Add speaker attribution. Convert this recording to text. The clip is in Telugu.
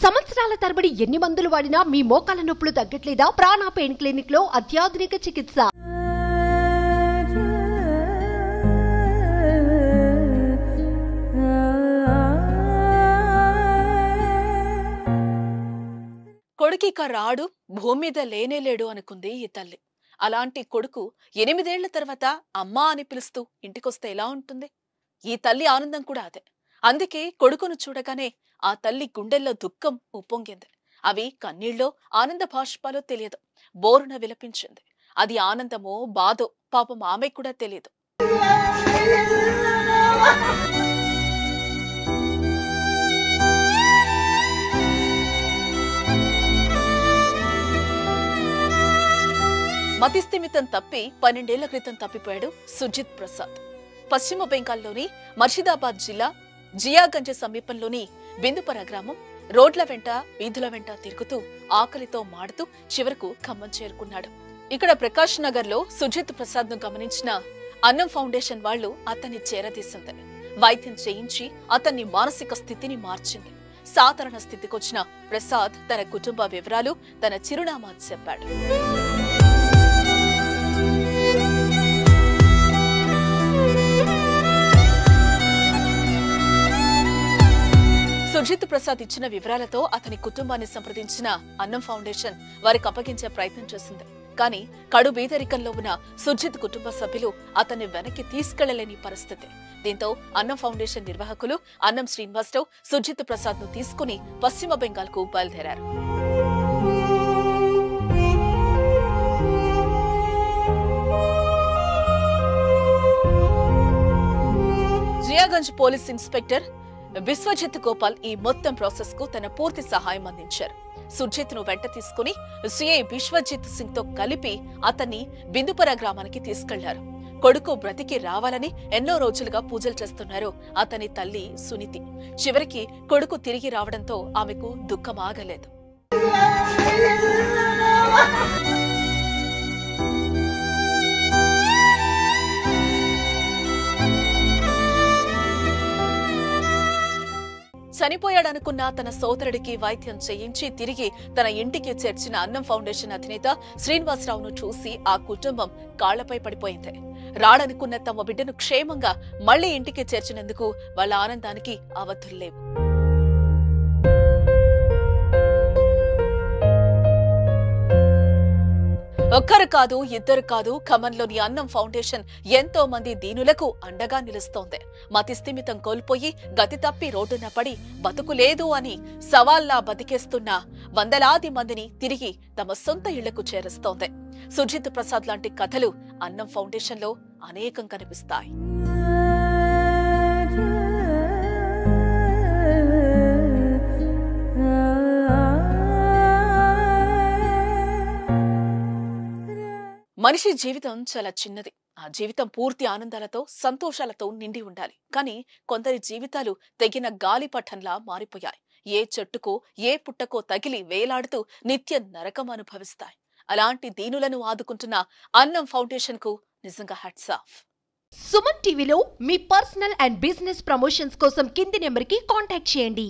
Speaker 1: సంవత్సరాల తరబడి ఎన్ని మందులు వాడినా మీ మోకాల నొప్పులు తగ్గట్లేదా? ప్రాణ పెయిన్ క్లినిక్ లో అత్యాధునిక చికిత్స.
Speaker 2: కొడుకిక రాడు, భూమి మీద లేనేలేడు అనుకుంది ఈ తల్లి. అలాంటి కొడుకు 8 ఏళ్ల తర్వాత అమ్మా అని పిలుస్తూ ఇంటికొస్తే ఎలా ఉంటుంది? ఈ తల్లి ఆనందం కూడా అదే. అందుకే కొడుకును చూడగానే ఆ తల్లి గుండెల్లో దుఃఖం ఉప్పొంగింది. అవి కన్నీళ్ళో ఆనంద భాష్పాలో తెలియదు. బోరున విలపించింది. అది ఆనందమో బాధో పాపం ఆమె కూడా తెలియదు. మతిస్థిమితం తప్పి 12 ఏళ్ల క్రితం తప్పిపోయాడు సుజిత్ ప్రసాద్. పశ్చిమ బెంగాల్లోని మర్షిదాబాద్ జిల్లా జియాగంజ్ సమీపంలోని బిందుపర గ్రామం రోడ్ల వెంట వీధుల వెంట తిరుగుతూ ఆకలితో మాడుతూ చివరకు ఖమ్మం చేరుకున్నాడు. ఇక్కడ ప్రకాష్ నగర్ లో సుజిత్ ప్రసాద్ ను గమనించిన అన్నం ఫౌండేషన్ వాళ్లు అతన్ని చేరదీసింది. వైద్యం చేయించి అతన్ని మానసిక స్థితిని మార్చింది. సాధారణ స్థితికొచ్చిన ప్రసాద్ తన కుటుంబ వివరాలు, తన చిరునామా చెప్పాడు. సుజిత్ ప్రసాద్ ఇచ్చిన వివరాలతో అతని కుటుంబాన్ని సంప్రదించిన అన్నం ఫౌండేషన్ వారికి అప్పగించే ప్రయత్నం చేసింది. కానీ కడు బీదరికంలో ఉన్న సుజిత్ కుటుంబ సభ్యులు అతన్ని వెనక్కి తీసుకెళ్లలేని పరిస్థితి. దీంతో అన్నం ఫౌండేషన్ నిర్వాహకులు అన్నం శ్రీనివాసరావు సుజిత్ ప్రసాద్ ను తీసుకుని పశ్చిమ బెంగాల్ కు బయలుదేరారు. జియాగంజ్ పోలీస్ ఇన్స్పెక్టర్ విశ్వజిత్ గోపాల్ ఈ మొత్తం ప్రాసెస్ కు తన పూర్తి సహాయం అందించారు. సుజిత్ ను వెంట తీసుకుని సిఐ విశ్వజిత్ సింగ్ తో కలిపి అతన్ని బిందుపర గ్రామానికి తీసుకెళ్లారు. కొడుకు బ్రతికి రావాలని ఎన్నో రోజులుగా పూజలు చేస్తున్నారు అతని తల్లి సునీతి. చివరికి కొడుకు తిరిగి రావడంతో ఆమెకు దుఃఖం ఆగలేదు. చనిపోయాడనుకున్న తన సోదరుడికి వైద్యం చేయించి తిరిగి తన ఇంటికి చేర్చిన అన్నం ఫౌండేషన్ అధినేత శ్రీనివాసరావును చూసి ఆ కుటుంబం కాళ్లపై పడిపోయింది. రాడనుకున్న తమ బిడ్డను క్షేమంగా మళ్లీ ఇంటికి చేర్చినందుకు వాళ్ళ ఆనందానికి అవధులు లేవు. ఒక్కరు కాదు, ఇద్దరు కాదు, ఖమ్మంలోని అన్నం ఫౌండేషన్ ఎంతో మంది దీనులకు అండగా నిలుస్తోంది. మతిస్థిమితం కోల్పోయి గతి తప్పి రోడ్డున పడి బతుకులేదు అని సవాల్లా బతికేస్తున్న వందలాది మందిని తిరిగి తమ సొంత ఇళ్లకు చేరుస్తోంది. సుజిత్ ప్రసాద్ లాంటి కథలు అన్నం ఫౌండేషన్ లో అనేకం కనిపిస్తాయి. మనిషి జీవితం చాలా చిన్నది. ఆ జీవితం పూర్తి ఆనందాలతో సంతోషాలతో నిండి ఉండాలి. కానీ కొందరి జీవితాలు తెగిన గాలిపటంలా మారిపోయాయి. ఏ చెట్టుకో ఏ పుట్టకో తగిలి వేలాడుతూ నిత్య నరకం అనుభవిస్తాయి. అలాంటి దీనులను ఆదుకుంటున్న అన్నం ఫౌండేషన్ కు నిజంగా హ్యాట్స్ ఆఫ్.
Speaker 1: సుమన్ టీవీలో మీ పర్సనల్ అండ్ బిజినెస్ ప్రమోషన్స్ కోసం కింది నెంబర్ కి కాంటాక్ట్ చేయండి.